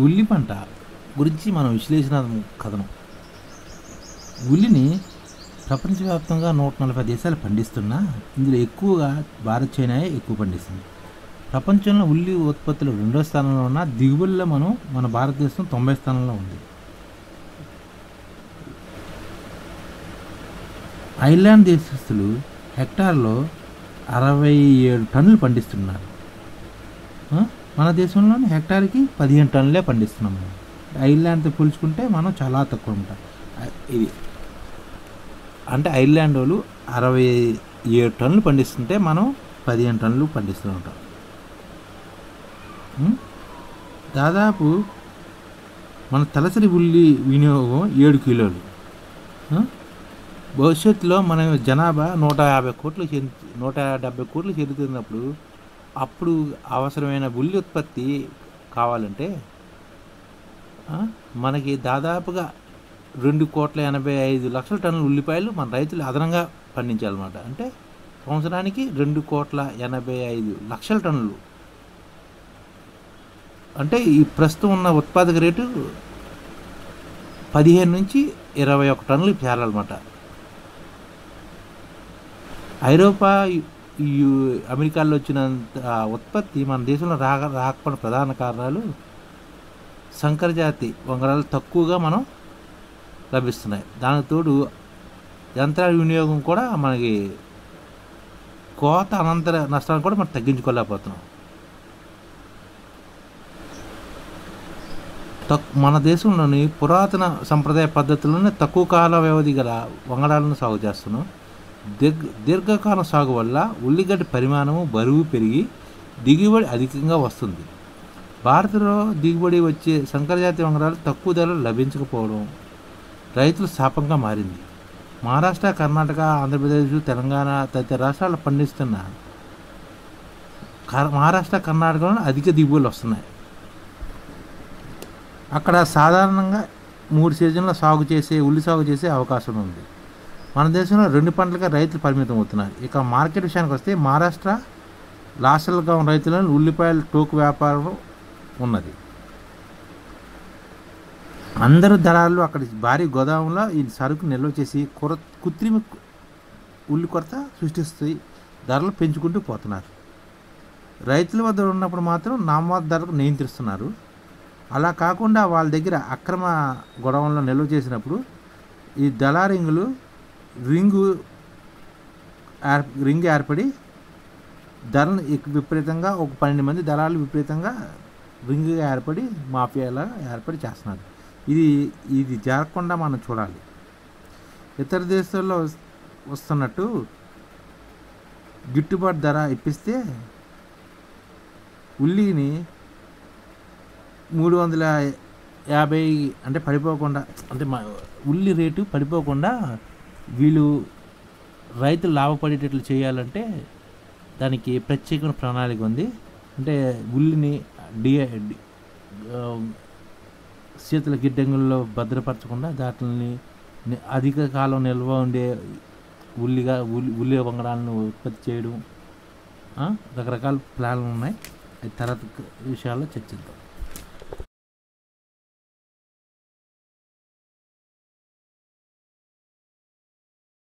ఉల్లి పంట గురించి మనం విశ్లేషణ కథనం. ఉల్లిని ప్రపంచవ్యాప్తంగా 140 దేశాలు పండిస్తున్నా ఇందులో ఎక్కువగా భారత్, చైనాయే ఎక్కువ పండిస్తుంది. ప్రపంచంలో ఉల్లి ఉత్పత్తులు 2వ స్థానంలో ఉన్న దిగుబడిలో మన భారతదేశం 90 స్థానంలో ఉంది. ఐర్లాండ్ దేశస్తులు హెక్టార్లో 67 టన్నులు పండిస్తున్నారు. మన దేశంలోని హెక్టార్కి 15 టన్నులే పండిస్తున్నాం. మనం ఐర్లాండ్తో పోల్చుకుంటే మనం చాలా తక్కువ ఉంటాం. ఇది అంటే ఐర్లాండ్ వాళ్ళు 67 టన్నులు పండిస్తుంటే మనం 15 టన్నులు పండిస్తూ ఉంటాం. దాదాపు మన తలసరి ఉల్లి వినియోగం 7 కిలోలు. భవిష్యత్తులో మన జనాభా 170 కోట్లు చేరుతున్నప్పుడు అప్పుడు అవసరమైన ఉల్లి ఉత్పత్తి కావాలంటే మనకి దాదాపుగా 2,85,00,000 టన్నుల ఉల్లిపాయలు మన రైతులు అదనంగా పండించాలన్నమాట. అంటే సంవత్సరానికి 2,85,00,000 టన్నులు. అంటే ఈ ప్రస్తుతం ఉన్న ఉత్పాదక రేటు 15 నుంచి 21 టన్నులు చేరాలన్నమాట. ఐరోపా, అమెరికాలో వచ్చినంత ఉత్పత్తి మన దేశంలో రాకపోవడం ప్రధాన కారణాలు సంకరజాతి వంగడాలు తక్కువగా మనం లభిస్తున్నాయి. దానికి తోడు యంత్రాల వినియోగం కూడా మనకి కోత అనంతర నష్టాలను కూడా మనం తగ్గించుకోలేకపోతున్నాం. మన దేశంలోని పురాతన సంప్రదాయ పద్ధతుల్లోనే తక్కువ కాల వ్యవధి గల వంగడాలను సాగు చేస్తున్నాం. దీర్ఘకాలం సాగు వల్ల ఉల్లిగడ్డ పరిమాణము, బరువు పెరిగి దిగుబడి అధికంగా వస్తుంది. భారత్లో దిగుబడి వచ్చే సంకరజాతి వంగడాలు తక్కువ ధరలు లభించకపోవడం రైతులు శాపంగా మారింది. మహారాష్ట్ర, కర్ణాటక, ఆంధ్రప్రదేశ్, తెలంగాణ తదితర రాష్ట్రాలు పండిస్తున్న మహారాష్ట్ర, కర్ణాటకలో అధిక దిగుబడులు వస్తున్నాయి. అక్కడ సాధారణంగా 3 సీజన్ల ఉల్లి సాగు చేసే అవకాశం ఉంది. మన దేశంలో 2 పంటలుగా రైతులు పరిమితం అవుతున్నారు. ఇక మార్కెట్ విషయానికి వస్తే మహారాష్ట్ర లాసల్గాం రైతులను ఉల్లిపాయల టోకు వ్యాపారం ఉన్నది. అందరూ దళాలు అక్కడి భారీ గోదాములో ఈ సరుకు నిల్వ చేసి కృత్రిమ ఉల్లి కొరత సృష్టిస్తూ ధరలు పెంచుకుంటూ పోతున్నారు. రైతుల వద్ద ఉన్నప్పుడు మాత్రం నామమాత్ర ధరకు నియంత్రిస్తున్నారు. అలా కాకుండా వాళ్ళ దగ్గర అక్రమ గొడవల్లో నిల్వ చేసినప్పుడు ఈ దళారింగులు రింగ్ ఏర్పడి ధరలు విపరీతంగా, ఒక 12 మంది దళాలు విపరీతంగా రింగ్గా ఏర్పడి మాఫియాలా ఏర్పడి చేస్తున్నారు. ఇది జరగకుండా మనం చూడాలి. ఇతర దేశాల్లో వస్తున్నట్టు గిట్టుబాటు ధర ఇప్పిస్తే ఉల్లిని 350 అంటే పడిపోకుండా, అంటే ఉల్లి రేటు పడిపోకుండా వీళ్ళు రైతులు లాభపడేటట్లు చేయాలంటే దానికి ప్రత్యేకమైన ప్రణాళిక ఉంది. అంటే ఉల్లిని శీతల గిడ్డంగుల్లో భద్రపరచకుండా వాటిని అధిక కాలం నిల్వ ఉండే ఉల్లి వంగడాలను ఉత్పత్తి చేయడం, రకరకాల ప్లాన్లు ఉన్నాయి. తర్వాత విషయాల్లో చర్చిద్దాం.